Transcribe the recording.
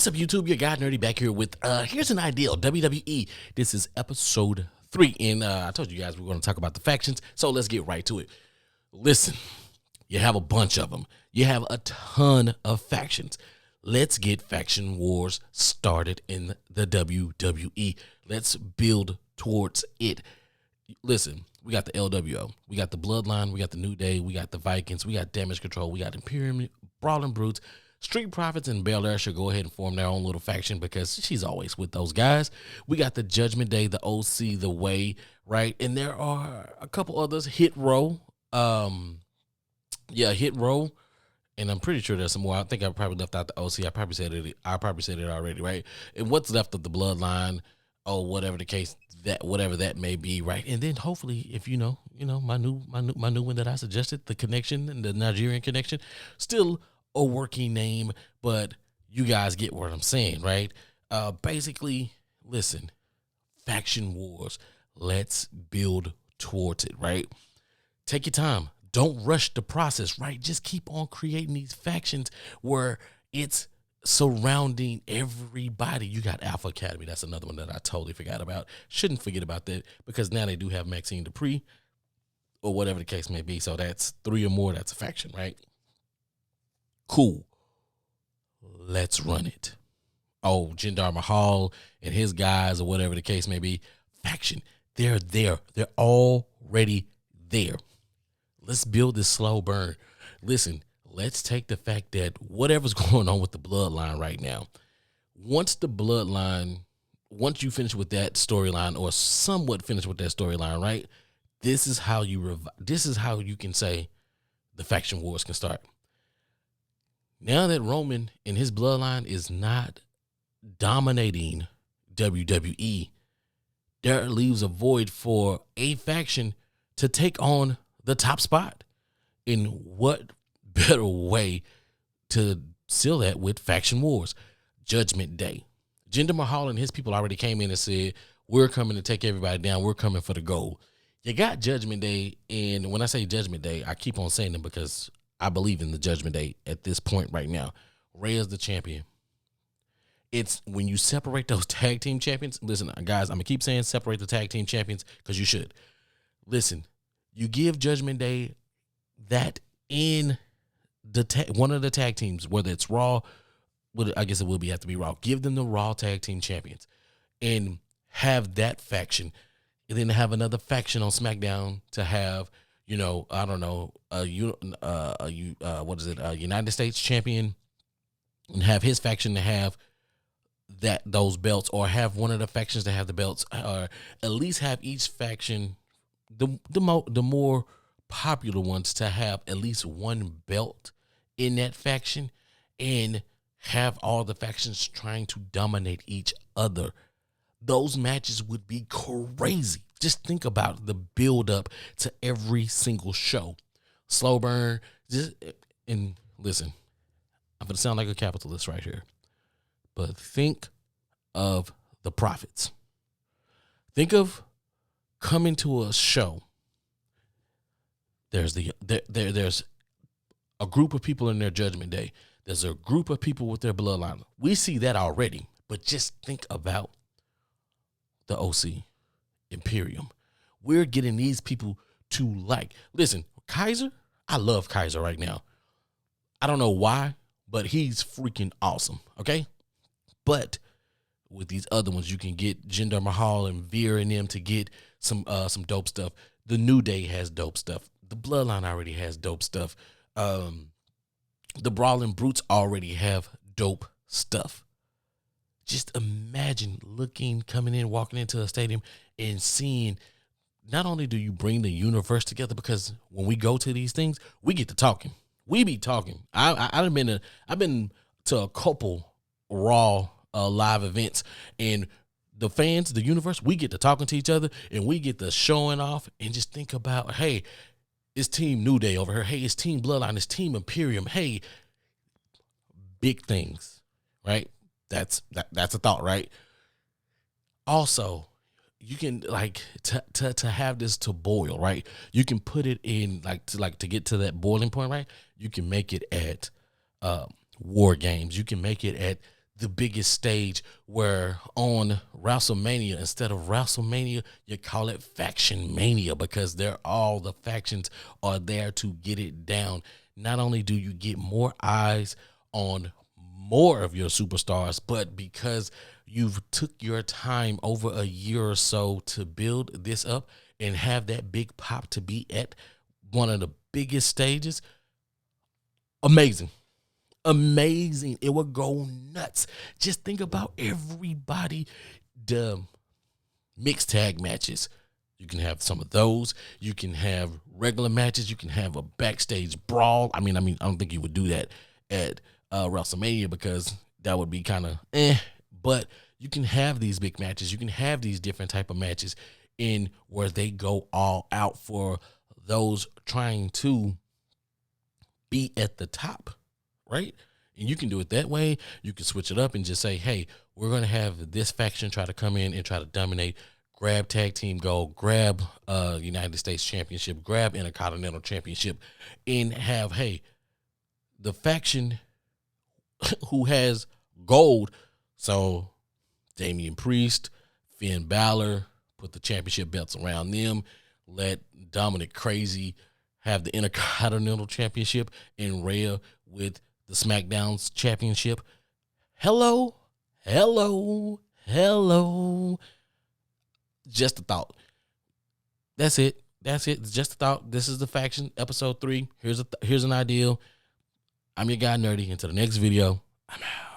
What's up, YouTube? Your guy Nerdy back here with here's an ideal WWE. This is episode 3, and I told you guys we were going to talk about the factions, so let's get right to it. Listen, you have a bunch of them. You have a ton of factions. Let's get faction wars started in the WWE. Let's build towards it. Listen, we got the LWO, we got the Bloodline, we got the New Day, we got the Vikings, we got Damage Control, we got Imperium, Brawling Brutes, Street Profits, and Belair should go ahead and form their own little faction because she's always with those guys. We got the Judgment Day, the OC, the Way, right? And there are a couple others. Hit Row. Hit Row. And I'm pretty sure there's some more. I think I probably left out the OC. I probably said it already, right? And what's left of the Bloodline, or whatever the case, whatever that may be, right? And then hopefully, if you know, my new one that I suggested, the connection and the Nigerian connection, still a working name, but you guys get what I'm saying, right? Basically, listen, faction wars, let's build towards it, right? Take your time. Don't rush the process, right? Just keep on creating these factions where it's surrounding everybody. You got Alpha Academy. That's another one that I totally forgot about. Shouldn't forget about that because now they do have Maxine Dupree or whatever the case may be. So that's 3 or more. That's a faction, right? Cool. Let's run it. Oh, Jinder Mahal and his guys or whatever the case may be. Faction. They're there. They're already there. Let's build this slow burn. Listen, let's take the fact that whatever's going on with the Bloodline right now, once you finish with that storyline or somewhat finish with that storyline, right? This is how you can say the faction wars can start. Now that Roman and his bloodline is not dominating WWE, there leaves a void for a faction to take on the top spot. In what better way to seal that with faction wars? Judgment Day. Jinder Mahal and his people already came in and said, we're coming to take everybody down. We're coming for the gold. You got Judgment Day, and when I say Judgment Day, I keep on saying them because I believe in the Judgment Day at this point right now. Rey is the champion. It's when you separate those tag team champions. Listen, guys, I'm going to keep saying separate the tag team champions because you should. Listen, you give Judgment Day that in the one of the tag teams, whether it's Raw, I guess it will have to be Raw. Give them the Raw tag team champions and have that faction. And then have another faction on SmackDown to have, I don't know, a United States champion, and have his faction to have those belts, or have one of the factions to have the belts, or at least have each faction, the more popular ones, to have at least one belt in that faction, and have all the factions trying to dominate each other. Those matches would be crazy. Just think about the build up to every single show. Slow burn. And listen, I'm going to sound like a capitalist right here, but think of the profits. Think of coming to a show. There's a group of people in their Judgment Day. There's a group of people with their bloodline. We see that already, but just think about the OC, Imperium. We're getting these people to listen, Kaiser, I love Kaiser right now. I don't know why, but he's freaking awesome, okay? But with these other ones, you can get Jinder Mahal and Veer and them to get some dope stuff. The New Day has dope stuff. The Bloodline already has dope stuff. The Brawling Brutes already have dope stuff. Just imagine coming in, walking into a stadium and seeing, not only do you bring the universe together, because when we go to these things, we get to talking. We be talking. I've been to a couple Raw live events, and the fans, the universe, we get to talking to each other, and we get to showing off, and just think about, hey, it's Team New Day over here. Hey, it's Team Bloodline. It's Team Imperium. Hey, big things, right? That's a thought, right? Also, you can to have this to boil, right? You can put it in to get to that boiling point, right? You can make it at War Games. You can make it at the biggest stage, where on WrestleMania, instead of WrestleMania, you call it Faction Mania, because all the factions are there to get it down. Not only do you get more eyes on more of your superstars, but because you've took your time over a year or so to build this up and have that big pop to be at one of the biggest stages, amazing. It would go nuts. Just think about everybody. The mixed tag matches, you can have some of those. You can have regular matches. You can have a backstage brawl. I don't think you would do that at WrestleMania, because that would be kind of but you can have these big matches. You can have these different type of matches in where they go all out for those trying to be at the top, right? And you can do it that way. You can switch it up and just say, hey, we're going to have this faction try to come in and try to dominate, grab tag team gold, grab United States Championship, grab Intercontinental Championship, and have, hey, the faction who has gold, so Damian Priest, Finn Balor, put the championship belts around them, let Dominic Crazy have the Intercontinental Championship, and Rhea with the SmackDown's championship. Hello. Just a thought. That's it. It's just a thought. This is the faction, episode 3. Here's an idea. I'm your guy, Nerdy. Until the next video, I'm out.